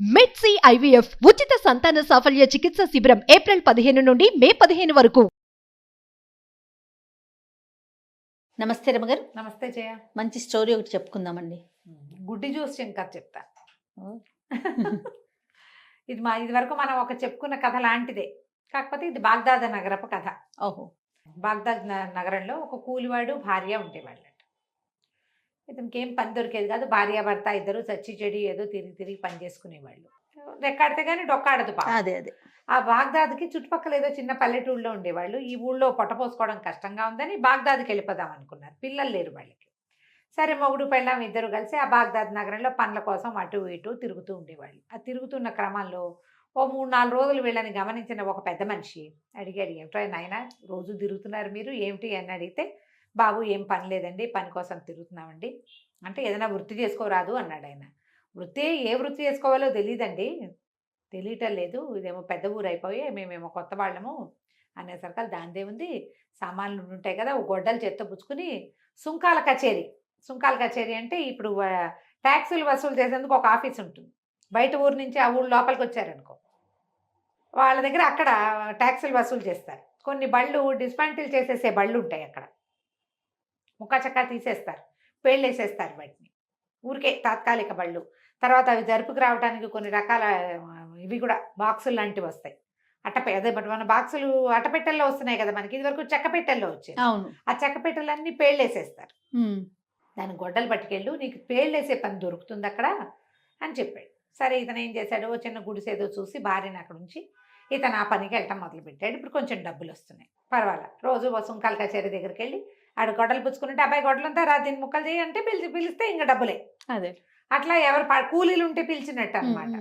మెడ్సీ IVF ఉచిత సంతాన సాఫల్య చికిత్స శిబిరం ఏప్రిల్ 15 నుండి మే 15 వరకు. నమస్తే రమగారు. నమస్తే జయ. మంచి స్టోరీ ఒకటి చెప్పుకుందామండి. గుడ్డి జ్యూస్ శంకర్ చెప్తా. ఇది వరకు మనం ఒక చెప్పుకున్న కథ లాంటిదే, కాకపోతే ఇది బాగ్దాద్ నగరపు కథ. ఓహో. బాగ్దాద్ నగరంలో ఒక కూలివాడు భార్య ఉండేవాళ్ళట. ఇతనికి ఏం పని దొరికేది కాదు. భార్య భర్త ఇద్దరు చచ్చి చెడి ఏదో తిరిగి పని చేసుకునేవాళ్ళు. రెక్కాడితే కానీ డొక్కాడదు. అదే అదే. ఆ బాగ్దాద్కి చుట్టుపక్కల ఏదో చిన్న పల్లెటూళ్ళలో ఉండేవాళ్ళు. ఈ ఊళ్ళో పొట్టపోసుకోవడం కష్టంగా ఉందని బాగ్దాద్కి వెళ్ళిపోదాం అనుకున్నారు. పిల్లలు లేరు వాళ్ళకి. సరే, మొగుడు పెళ్ళాం ఇద్దరు కలిసి ఆ బాగ్దాద్ నగరంలో పనుల కోసం అటు ఇటు తిరుగుతూ ఉండేవాళ్ళు. ఆ తిరుగుతున్న క్రమంలో ఓ 3-4 రోజులు వీళ్ళని గమనించిన ఒక పెద్ద మనిషి అడిగాడు, ఏమిటో నాయన రోజు తిరుగుతున్నారు మీరు, ఏమిటి అని అడిగితే, బాబు ఏం పని లేదండి, పని కోసం తిరుగుతున్నామండి అంటే, ఏదైనా వృత్తి చేసుకోరాదు అన్నాడు ఆయన. ఏ వృత్తి చేసుకోవాలో తెలియదండి, తెలియటం లేదు, ఇదేమో పెద్ద ఊరు అయిపోయి మేమేమో కొత్త వాళ్ళము అనేసరికి దానిదే ఉంది, సామాన్లు ఉంటాయి కదా, గొడ్డలు చేత్తో పుచ్చుకుని సుంకాల కచేరీ అంటే ఇప్పుడు ట్యాక్సులు వసూలు చేసేందుకు ఒక ఆఫీస్ ఉంటుంది. బయట ఊరు నుంచి ఆ ఊరు లోపలికి వచ్చారనుకో, వాళ్ళ దగ్గర అక్కడ ట్యాక్సులు వసూలు చేస్తారు. కొన్ని బళ్ళు డిస్మాంటిల్ చేసేసే బళ్ళు ఉంటాయి, అక్కడ ముక్కచక్కా తీసేస్తారు, పేళ్ళేసేస్తారు వాటిని, ఊరికే తాత్కాలిక బళ్ళు. తర్వాత అవి జరుపుకు రావడానికి కొన్ని రకాల ఇవి కూడా బాక్సులు లాంటివి వస్తాయి. అదే మన బాక్సులు అట్టపెట్టెల్లో వస్తున్నాయి కదా మనకి, ఇది వరకు చెక్కపెట్టెల్లో వచ్చాయి. ఆ చెక్కపెట్టెలన్నీ పేళ్ళేసేస్తారు. దాన్ని గొడ్డలు పట్టుకెళ్ళు, నీకు పేళ్ళేసే పని దొరుకుతుంది అక్కడ అని చెప్పాడు. సరే, ఇతను ఏం చేశాడు, చిన్న గుడిసేదో చూసి భార్యను అక్కడ ఉంచి ఇతను ఆ పనికి వెళ్ళటం మొదలుపెట్టాడు. ఇప్పుడు కొంచెం డబ్బులు వస్తున్నాయి, పర్వాలేదు. రోజు సుంకాల కచేరీ దగ్గరికి వెళ్ళి ఆడు గొడ్డలు పుచ్చుకుంటే, అబ్బాయి గొడ్డలంతా రా, దీన్ని ముక్కలు చేయి అంటే పిలిస్తే ఇంకా డబ్బులే. అదే అట్లా ఎవరు కూలీలు ఉంటే పిలిచినట్టు అనమాట.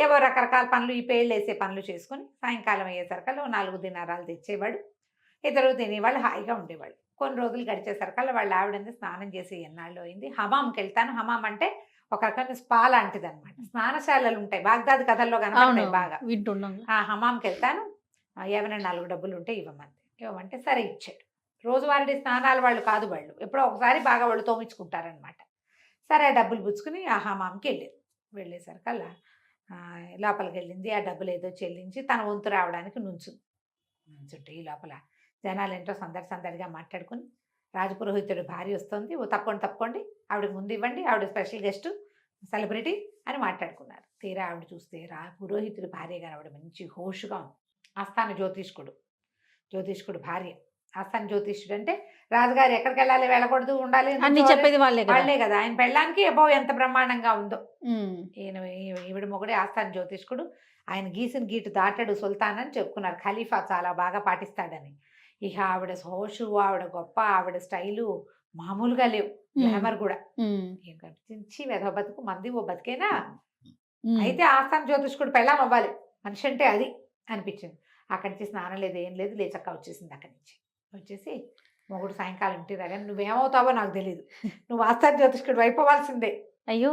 ఏవో రకరకాల పనులు, ఈ పేళ్ళు వేసే పనులు చేసుకుని సాయంకాలం అయ్యేసరికల్లా 4 దినారాలు తెచ్చేవాడు. ఇద్దరు తినేవాళ్ళు, హాయిగా ఉండేవాళ్ళు. కొన్ని రోజులు గడిచేసరికల్లా వాళ్ళ ఆవిడంది స్నానం చేసి ఎన్నాళ్ళు అయింది, హమాంకి వెళ్తాను. హమాం అంటే ఒక రకమైన స్పా లాంటిది అనమాట. స్నానశాలలు ఉంటాయి బాగ్దాద్ కథల్లో కనపడతాయి బాగా. ఆ హమాంకి వెళ్తాను, ఏమైనా 4 డబ్బులు ఉంటే ఇవ్వమంటే సరే ఇచ్చాడు. రోజువారీ స్నానాలు వాళ్ళు కాదు, వాళ్ళు ఎప్పుడో ఒకసారి బాగా వాళ్ళు తోమించుకుంటారనమాట. సరే, ఆ డబ్బులు పుచ్చుకుని ఆ హమాంకి వెళ్ళేసరికల్లా లోపలికి వెళ్ళింది. ఆ డబ్బులు ఏదో చెల్లించి తన వంతు రావడానికి నుంచుంటే ఈ లోపల జనాలు ఏంటో సందడిగా మాట్లాడుకుని, రాజపురోహితుడు భార్య వస్తుంది, ఓ తప్పకోండి ఆవిడకి ముందు ఇవ్వండి, ఆవిడ స్పెషల్ గెస్ట్ సెలబ్రిటీ అని మాట్లాడుకున్నారు. తీరా ఆవిడ చూస్తే పురోహితుడి భార్య గారు, ఆవిడ మంచి హోషుగా ఉంది. ఆస్థాన జ్యోతిష్కుడు భార్య. ఆస్థాన జ్యోతిష్యుడు అంటే రాజుగారు ఎక్కడికి వెళ్ళాలి, వెళ్ళకూడదు, ఉండాలి అన్ని చెప్పేది వాళ్ళే కదా. ఆయన పెళ్ళానికి ఎంత బ్రహ్మాండంగా ఉందో. ఈవిడ మొగుడే ఆస్థాన జ్యోతిష్కుడు. ఆయన గీసిన గీటు దాటాడు సుల్తాన్ అని చెప్పుకున్నారు. ఖలీఫా చాలా బాగా పాటిస్తాడని. ఇక ఆవిడ హోషు, ఆవిడ గొప్ప, ఆవిడ స్టైలు మామూలుగా లేవు. గ్లామర్ కూడా చించి వెధవ బతుకు, మంది ఓ బతికేనా. అయితే ఆస్థాన జ్యోతిష్కుడు పెళ్ళాం అవ్వాలి, మనిషి అంటే అది అనిపించింది. అక్కడి నుంచి స్నానం లేదు, ఏం లేదు, లేచక్క వచ్చేసింది. అక్కడి నుంచి వచ్చేసి మొగుడు సాయంకాలం ఇంటి రాగానే, నువ్వేమవుతావో నాకు తెలియదు, నువ్వు ఆస్థాన జ్యోతిష్కుడు అయిపోవాల్సిందే. అయ్యో,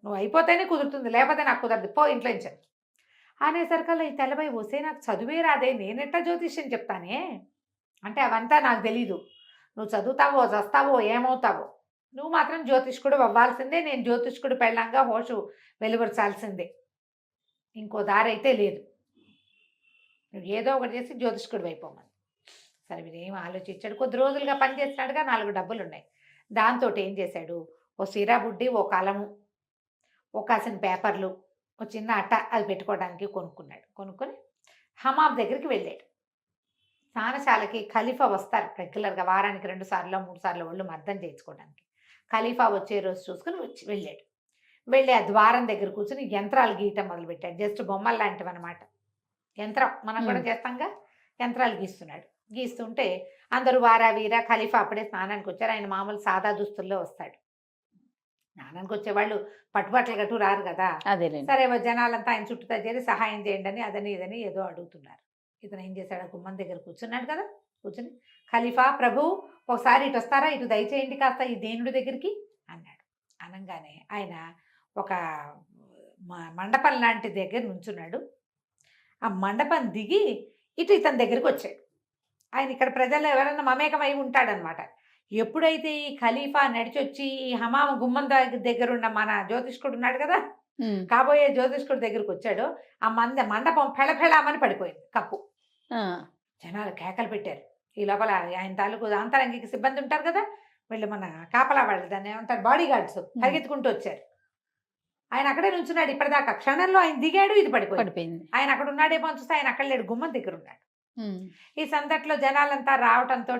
నువ్వు అయిపోతేనే కుదురుతుంది, లేకపోతే నాకు కుదరదు, పో ఇంట్లో నుంచి అనేసరికల్లా ఈ తెల్లబోయి, వస్తే నాకు చదువే రాదే, నేనెట్టా జ్యోతిష్యం చెప్తానే అంటే, అవంతా నాకు తెలీదు, నువ్వు చదువుతావో చస్తావో ఏమవుతావో, నువ్వు మాత్రం జ్యోతిష్కుడు అవ్వాల్సిందే, నేను జ్యోతిష్కుడు పెళ్ళంగా హోషు వెలువరచాల్సిందే, ఇంకో దారి అయితే లేదు, నువ్వు ఏదో ఒకటి చేసి జ్యోతిష్కుడు అయిపోమని. సరే, వీరేం ఆలోచించాడు. కొద్ది రోజులుగా పనిచేస్తున్నాడుగా, 4 డబ్బులు ఉన్నాయి. దాంతో ఏం చేశాడు, ఓ సిరా బుడ్డి, ఓ కలము, ఓ కాసిన పేపర్లు, ఒక చిన్న అట్ట అది పెట్టుకోవడానికి కొనుక్కొని హమాం దగ్గరికి వెళ్ళాడు. స్నానశాలకి ఖలీఫా వస్తారు రెగ్యులర్గా, వారానికి 2 సార్లు 3 సార్లు ఒళ్ళు మర్దం చేయించుకోవడానికి. ఖలీఫా వచ్చే రోజు చూసుకుని వెళ్ళి ఆ ద్వారం దగ్గర కూర్చుని యంత్రాలు గీయటం మొదలుపెట్టాడు. జస్ట్ బొమ్మలు లాంటివి అనమాట. యంత్రం మనం కూడా చేస్తాంగా, యంత్రాలు గీస్తుంటే అందరూ వారా వీరా. ఖలీఫా అప్పుడే స్నానానికి వచ్చారు. ఆయన మామూలు సాదా దుస్తుల్లో వస్తాడు. స్నానానికి వచ్చేవాళ్ళు పట్టుబట్టలు కట్టు రారు కదా. సరే, జనాలంతా ఆయన చుట్టూ చేరి సహాయం చేయండి అని అదని ఇదని ఏదో అడుగుతున్నారు. ఇతను ఏం చేశాడు, గుమ్మం దగ్గర కూర్చున్నాడు కదా, కూర్చుని, ఖలీఫా ప్రభు ఒకసారి ఇటు వస్తారా, ఇటు దయచేయండి కాస్త ఈ దేనుడి దగ్గరికి అన్నాడు. అనగానే ఆయన ఒక మండపం లాంటి దగ్గర నుంచున్నాడు. ఆ మండపం దిగి ఇటు ఇతని దగ్గరికి వచ్చాడు. ఆయన ఇక్కడ ప్రజల్లో ఎవరైనా మమేకమై ఉంటాడనమాట. ఎప్పుడైతే ఈ ఖలీఫా నడిచొచ్చి ఈ హమాం గుమ్మం దగ్గర ఉన్న మన జ్యోతిష్కుడు ఉన్నాడు కదా, కాబోయే జ్యోతిష్కుడి దగ్గరికి వచ్చాడు. ఆ మండపం ఫెళఫెళామని పడిపోయింది కప్పు. జనాలు కేకలు పెట్టారు. ఈ లోపల ఆయన తాలూకు అంతరంగిక సిబ్బంది ఉంటారు కదా, వీళ్ళు మన కాపలా వాళ్ళు దాన్ని ఏమంటారు, బాడీ గార్డ్స్ పరిగెత్తుకుంటూ వచ్చారు. ఆయన అక్కడే నుంచున్నాడు ఇప్పటిదాకా. క్షణంలో ఆయన దిగాడు, ఇది పడిపోయింది. ఆయన అక్కడ ఉన్నాడేమో అని చూస్తే ఆయన అక్కడ లేడు, గుమ్మం దగ్గర ఉన్నాడు. ఈ సందట్లో జనాలంతా రావటంతో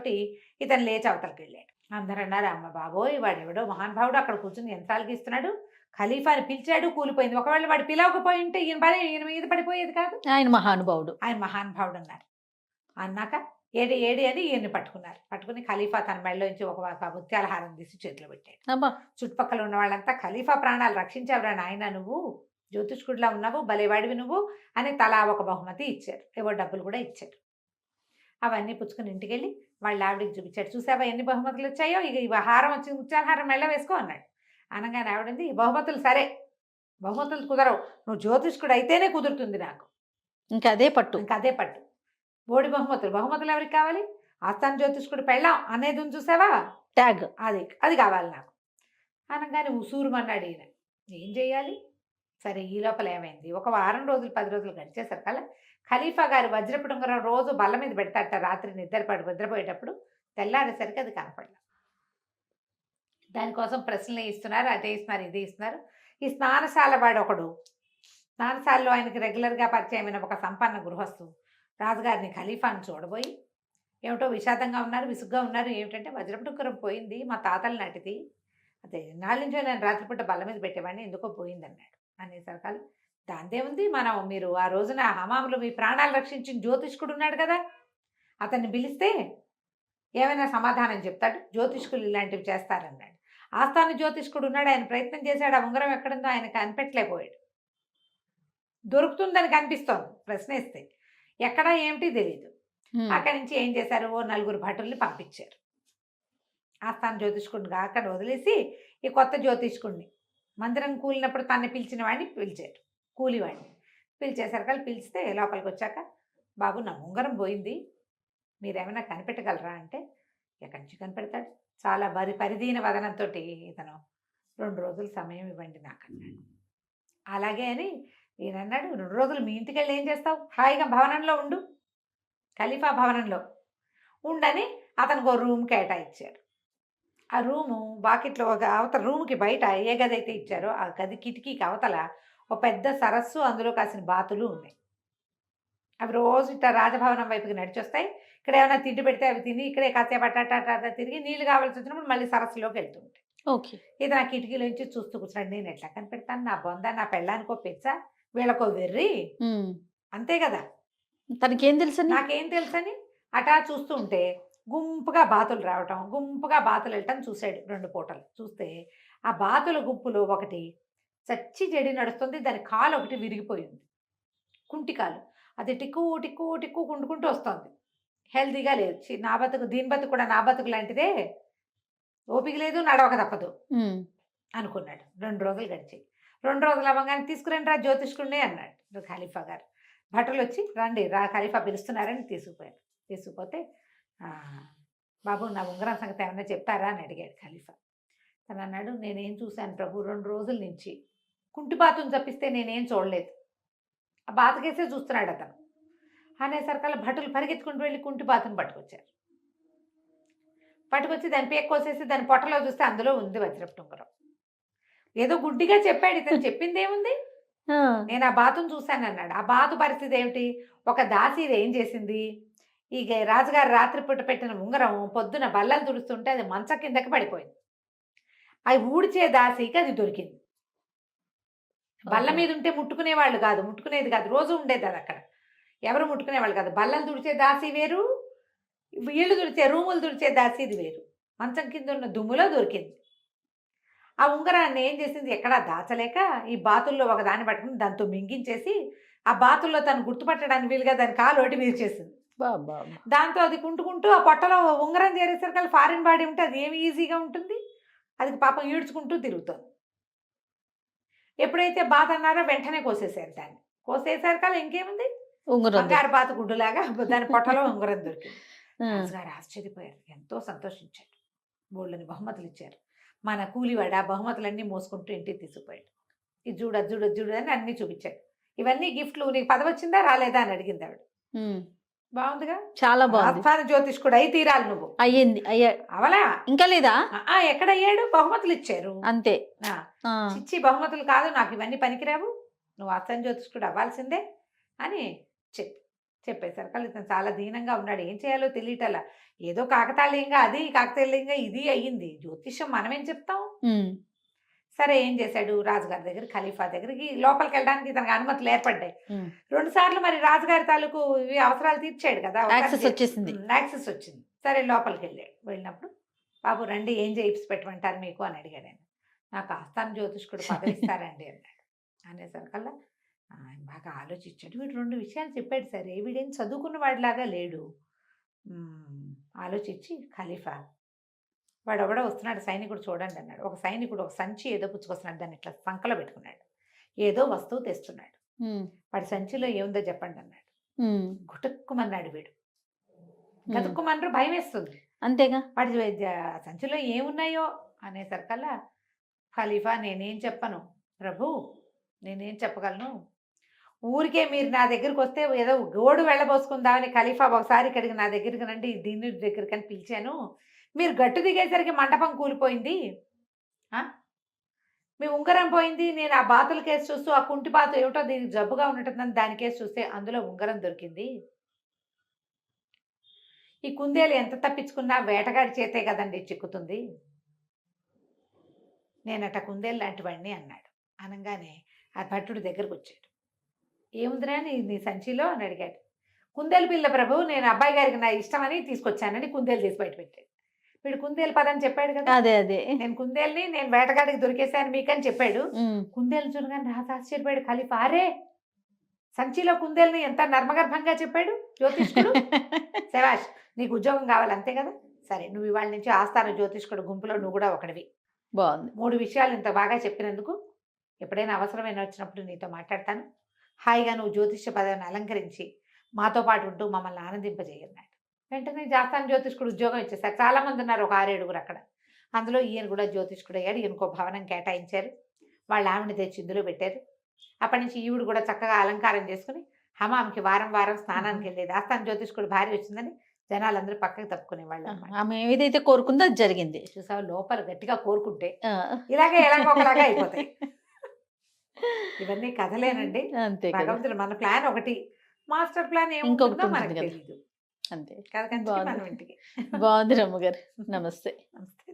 ఇతను లేచి అవతలకి వెళ్ళాడు. అందరూ అన్నారు, అమ్మ బాబోయ్ వాడెవడో మహానుభావుడు అక్కడ కూర్చుని యంత్రాలు గీస్తున్నాడు, ఖలీఫాని పిలిచాడు, కూలిపోయింది. ఒకవేళ వాడు పిలవకపోయి ఉంటే ఈయన మీద పడిపోయేది కాదు. ఆయన మహానుభావుడు అన్నారు. అన్నాక ఏడి ఏడి అని ఈయన్ని పట్టుకున్నారు. పట్టుకుని ఖలీఫా తన మెడలోంచి ఒక ముత్యాల హారం తీసి చేతిలో పెట్టాడు. చుట్టుపక్కల ఉన్న వాళ్ళంతా, ఖలీఫా ప్రాణాలు రక్షించావురా నాయన, నువ్వు జ్యోతిష్కుడిలా ఉన్నావు, భలేవాడివి నువ్వు అని తలా ఒక బహుమతి ఇచ్చారు. ఏవో డబ్బులు కూడా ఇచ్చారు. అవన్నీ పుచ్చుకుని ఇంటికి వెళ్ళి వాళ్ళ ఆవిడికి చూపించాడు. చూసావా ఎన్ని బహుమతులు వచ్చాయో, ఇక ఈ హారం వచ్చి ముత్యాల హారం మెళ్ళ వేసుకో అన్నాడు. అనగానే ఆవిడంది, ఈ బహుమతులు సరే, బహుమతులు కుదరవు, నువ్వు జ్యోతిష్కుడు అయితేనే కుదురుతుంది నాకు. ఇంకా అదే పట్టు. బోడి బహుమతులు ఎవరికి కావాలి? ఆస్థాన జ్యోతిష్కుడు పెళ్ళాం అనేది ఉంది చూసావా, ట్యాగ్, అది కావాలి నాకు అనగానే ఉసూరుమన్నాడు ఈయన. ఏం చేయాలి? సరే, ఈ లోపల ఏమైంది, ఒక వారం రోజులు 10 రోజులు గడిచేసరికల్లా ఖలీఫా గారు వజ్రపు ఉంగరం రోజు బల్ల మీద పెడతాట. రాత్రి నిద్రపోయేటప్పుడు తెల్లారేసరికి అది కనపడలేదు. దానికోసం ప్రశ్నలు ఇస్తున్నారు, అదే ఇస్తున్నారు, ఇదే ఇస్తున్నారు. ఈ స్నానశాల వాడు ఒకడు, స్నానశాలలో ఆయనకి రెగ్యులర్గా పరిచయమైన ఒక సంపన్న గృహస్థు రాజుగారిని ఖలీఫాని చూడబోయి, ఏమిటో విషాదంగా ఉన్నారు, విసుగ్గా ఉన్నారు. ఏమిటంటే, వజ్రపు ఉంగరం పోయింది, మా తాతల నాటిది, అదే నాళ్ళ నుంచో నేను రాత్రిపూట బల్ల మీద పెట్టేవాడిని, ఎందుకో పోయిందన్నాడు. అనేసరికాలు దాందే ఉంది, మీరు ఆ రోజున హమాములు మీ ప్రాణాలు రక్షించిన జ్యోతిష్కుడు ఉన్నాడు కదా, అతన్ని పిలిస్తే ఏమైనా సమాధానం చెప్తాడు, జ్యోతిష్కులు ఇలాంటివి చేస్తారన్నాడు. ఆస్థాన జ్యోతిష్కుడు ఉన్నాడు, ఆయన ప్రయత్నం చేశాడు, ఆ ఉంగరం ఎక్కడుందో ఆయన కనిపెట్టలేకపోయాడు. దొరుకుతుందని కనిపిస్తోంది, ప్రశ్న ఇస్తే ఎక్కడా ఏమిటి తెలియదు. అక్కడి నుంచి ఏం చేశారు, ఓ 4 భటుల్ని పంపించారు. ఆస్థాన జ్యోతిష్కుడిని అక్కడ వదిలేసి ఈ కొత్త జ్యోతిష్కుడిని, మందిరం కూలినప్పుడు తన్ని పిలిచిన వాడిని పిలిచారు, కూలివాడిని పిలిచేసరికి పిలిస్తే లోపలికి వచ్చాక, బాబు నా ఉంగరం పోయింది, మీరేమైనా కనిపెట్టగలరా అంటే, ఎక్కడి నుంచి కనిపెడతాడు, చాలా పరిదీన వదనంతో ఇతను 2 రోజులు సమయం ఇవ్వండి నాకు అన్నాడు. అలాగే అని ఈయన అన్నాడు, 2 రోజులు మీ ఇంటికి వెళ్ళి ఏం చేస్తావు, హాయిగా భవనంలో ఉండు, ఖలీఫా భవనంలో ఉండని అతనికి ఒక రూమ్ కేటాయించారు. ఆ రూము వాకిట్లో ఒక అవతల రూమ్కి బయట ఏ గది అయితే ఇచ్చారో ఆ గది కిటికీకి అవతల ఒక పెద్ద సరస్సు, అందులో కాసిన బాతులు ఉన్నాయి. అవి రోజు ఇట్లా రాజభవనం వైపుకి నడిచొస్తాయి. ఇక్కడ ఏమైనా తిండి పెడితే అవి తిని ఇక్కడే కాసేపు అట్ట తిరిగి నీళ్ళు కావాల్సి వచ్చినప్పుడు మళ్ళీ సరస్సులోకి వెళ్తుంటాయి. ఓకే, ఇది నా కిటికీలోంచి చూస్తూ కూర్చున్నాడు. నేను ఎట్లా కనిపెడతాను, నా బొంద నా పెళ్ళానికో పెచ్చా, వీళ్ళకో వెర్రి, అంతే కదా, తనకేం తెలుసని, నాకేం తెలుసని అటా చూస్తూ ఉంటే గుంపుగా బాతులు రావటం, గుంపుగా బాతులు వెళ్ళటం చూశాడు. 2 పూటలు చూస్తే ఆ బాతుల గుంపులో ఒకటి చచ్చి చెడి నడుస్తుంది, దాని కాలు ఒకటి విరిగిపోయింది, కుంటి కాలు. అది టిక్కు టిక్కు టిక్కు కుండుకుంటూ వస్తుంది, హెల్తీగా లేదు. నా బతుకు దీని బతుకు కూడా నా బతుకు లాంటిదే, ఓపిక లేదు, నడవక తప్పదు అనుకున్నాడు. 2 రోజులు గడిచి 2 రోజులు అవ్వగానే తీసుకురండి రా జ్యోతిష్కుడిని అన్నాడు ఖలీఫా గారు. భటులు వచ్చి రండి రా ఖలీఫా పిలుస్తున్నారని తీసుకుపోయారు. తీసుకుపోతే, బాబు నా ఉంగరం సంగతి ఏమన్నా చెప్తారా అని అడిగాడు ఖలీఫా. తను అన్నాడు, నేనేం చూశాను ప్రభు, 2 రోజుల నుంచి కుంటిబాతుని తప్పిస్తే నేనేం చూడలేదు, ఆ బాతకేసే చూస్తున్నాడు అతను అనేసరికల్లా భటులు పరిగెత్తుకుంటూ వెళ్ళి కుంటిబాతుని పట్టుకొచ్చారు. పట్టుకొచ్చి దాని పేక కోసేసి దాని పొట్టలో చూస్తే అందులో ఉంది వజ్రపు ఉంగరం. ఏదో గుడ్డిగా చెప్పాడు, ఇతను చెప్పింది ఏముంది, నేను ఆ బాతుని చూశాను అన్నాడు. ఆ బాతు పరిస్థితి ఏమిటి, ఒక దాసి ఏం చేసింది, ఈ రాజుగారు రాత్రిపూట పెట్టిన ఉంగరం పొద్దున బల్లలు తుడుస్తుంటే అది మంచం కిందకి పడిపోయింది. అవి ఊడ్చే దాసికి అది దొరికింది. బల్ల మీద ఉంటే ముట్టుకునేది కాదు, రోజు ఉండేది అది అక్కడ, ఎవరు ముట్టుకునేవాళ్ళు కాదు. బల్లలు తుడిచే దాసి వేరు, ఇళ్ళు తుడిచే రూములు తుడిచే దాసి ఇది వేరు. మంచం కింద ఉన్న దుమ్ములో దొరికింది. ఆ ఉంగరాన్ని ఏం చేసింది, ఎక్కడా దాచలేక ఈ బాతుల్లో ఒక దాన్ని పట్టుకుని దాంతో మింగించేసి ఆ బాతుల్లో తను గుర్తుపట్టడానికి వీలుగా దాని కాలు ఒకటి వీర్చేసింది. దాంతో అది కుంటుకుంటూ ఆ పొట్టలో ఉంగరం చేరేసరికి ఫారిన్ బాడీ ఉంటే అది ఏమి ఈజీగా ఉంటుంది, అది పాపం ఈడ్చుకుంటూ తిరుగుతుంది. ఎప్పుడైతే బాత అన్నారో వెంటనే కోసేసారు దాన్ని. కోసేసరికి ఇంకేముంది, బంగారు బాత గుడ్డులాగా దాని పొట్టలో ఉంగరం దొరికింది. రాజుగారు ఆశ్చర్యపోయారు, ఎంతో సంతోషించారు. బోళ్ళని బహుమతులు ఇచ్చారు. మన కూలివాడు ఆ బహుమతులన్నీ మోసుకుంటూ ఇంటికి తీసుకుపోయాడు. ఇది చూడు అది చూడు అది చూడు అని అన్ని చూపించాడు. ఇవన్నీ గిఫ్ట్లు, నీకు పదవి వచ్చిందా రాలేదా అని అడిగింది ఆవిడ. ఉమ్. బాగుందిగా, చాలా బాగుంది. ఆస్థాన జ్యోతిష్కుడు అయి తీరాలి నువ్వు. అయ్యా అవలా ఇంకా లేదా? ఎక్కడయ్యాడు? బహుమతులు ఇచ్చారు. అంతే. ఆ, ఆ, ఇచ్చి బహుమతులు కాదు నాకు ఇవన్నీ పనికిరావు, నువ్వు ఆస్థాన జ్యోతిష్కుడు అవ్వాల్సిందే అని చెప్పేసరికి ఇతను చాలా దీనంగా ఉన్నాడు. ఏం చేయాలో తెలియటలా. ఏదో కాకతాళీయంగా అది, కాకతాళీయంగా ఇది అయ్యింది. జ్యోతిష్యం మనమేం చెప్తాం. ఉమ్, సరే ఏం చేశాడు, రాజుగారి దగ్గర, ఖలీఫా దగ్గరికి లోపలికి వెళ్ళడానికి ఇతనికి అనుమతులు ఏర్పడ్డాయి. ఉమ్. 2 సార్లు మరి రాజుగారి తాలూకు ఇవి అవసరాలు తీర్చాడు కదా, యాక్సెస్ వచ్చేసింది. యాక్సెస్ వచ్చింది. సరే లోపలికి వెళ్ళాడు. వెళ్ళినప్పుడు బాబు రండి ఏం చేయిప్స్ పెట్టమంటారు మీకు అని అడిగాడు ఆయన. నాకు ఆస్థాన జ్యోతిష్కుడు పదవిస్తారండి అన్నాడు. అనేసరికల్లా ఆయన బాగా ఆలోచించాడు. వీడు 2 విషయాలు చెప్పాడు. సరే వీడేం చదువుకున్న వాడిలాగా లేడు. ఆలోచించి ఖలీఫా వాడెవడో వస్తున్నాడు సైనికుడు చూడండి అన్నాడు. ఒక సైనికుడు ఒక సంచి ఏదో పుచ్చుకొస్తున్నాడు, దాన్ని ఇట్లా సంకలో పెట్టుకున్నాడు. ఏదో వస్తువు తెస్తున్నాడు. ఉమ్, వాడి సంచిలో ఏముందో చెప్పండి అన్నాడు. ఉమ్. గుటుక్కుమన్నాడు వీడు. గతుక్కుమన్నారు, భయం వేస్తుంది. అంతేగా. వాడి సంచిలో ఏమున్నాయో అనేసరికల్లా ఖలీఫా నేనేం చెప్పను ప్రభు, నేనేం చెప్పగలను. ఊరికే మీరు నా దగ్గరికి వస్తే ఏదో గోడు వెళ్ళబోసుకుందామని ఖలీఫా ఒకసారి ఇక్కడికి నా దగ్గరికి రండి దీని దగ్గరికి అని పిలిచాను. మీరు గట్టు దిగేసరికి మంటపం కూలిపోయింది, మీ ఉంగరం పోయింది. నేను ఆ బాతుల కేసు చూస్తూ ఆ కుంటి బాతు ఏమిటో దీనికి జబ్బుగా ఉన్నట్టుందని దాని కేసు చూస్తే అందులో ఉంగరం దొరికింది. ఈ కుందేలు ఎంత తప్పించుకున్నా వేటగాడి చేతే కదండి చిక్కుతుంది. నేనట కుందేలు లాంటి వాడిని అన్నాడు. అనగానే ఆ భట్టుడి దగ్గరకు వచ్చాడు. ఏముందిరా నీ సంచిలో అని అడిగాడు. కుందేలు పిల్ల ప్రభు, నేను అబ్బాయి గారికి నా ఇష్టమని తీసుకొచ్చానని కుందేలు తీసి బయట పెట్టాడు. వీడు కుందేలు పదని చెప్పాడు కదా. అదే నేను కుందేలుని నేను వేటగాడికి దొరికేశాను మీకని చెప్పాడు. కుందేలు చూడగానే రాజు ఆశ్చర్యపోయాడు. ఖలీఫా అరే సంచిలో కుందేలుని ఎంత నర్మగర్భంగా చెప్పాడు జ్యోతిష్కుడు. శభాష్, నీకు ఉద్యోగం కావాలి అంతే కదా. సరే నువ్వు ఇవాళ నుంచి ఆస్థాన జ్యోతిష్కుడు గుంపులో నువ్వు కూడా ఒకటివి. బాగుంది. 3 విషయాలు ఇంత బాగా చెప్పినందుకు ఎప్పుడైనా అవసరమైన వచ్చినప్పుడు నీతో మాట్లాడతాను. హాయిగా నువ్వు జ్యోతిష్య పదవిని అలంకరించి మాతో పాటు ఉంటూ మమ్మల్ని ఆనందింపజేయన్నాడు. వెంటనే ఆస్థాన జ్యోతిష్కుడు ఉద్యోగం ఇచ్చేసారు. చాలామంది ఉన్నారు, ఒక 6-7 అక్కడ. అందులో ఈయన కూడా జ్యోతిష్కుడు అయ్యాడు. ఈయనకో భవనం కేటాయించారు. వాళ్ళ ఆవిడని తెచ్చి ఇందులో పెట్టారు. అప్పటి నుంచి ఈవిడు కూడా చక్కగా అలంకారం చేసుకుని హమాంకి వారం వారం స్నానానికి వెళ్ళేది. ఆస్థాన జ్యోతిష్కుడు భార్య వచ్చిందని జనాలందరూ పక్కకి తప్పుకునేవాళ్ళు. ఆమె ఏదైతే కోరుకుందో అది జరిగింది. చూసావు, లోపల గట్టిగా కోరుకుంటే ఇలాగే ఎలాగోలాగా అయిపోతాయి. ఇవన్నీ కథలేనండి. అంతే. భగవంతుడు మన ప్లాన్ ఒకటి, మాస్టర్ ప్లాన్ ఏముంటుందో మనకు తెలియదు. అంతే. కథ మనం ఇంటికి. బాగుంది రమ్మగారు. నమస్తే. నమస్తే.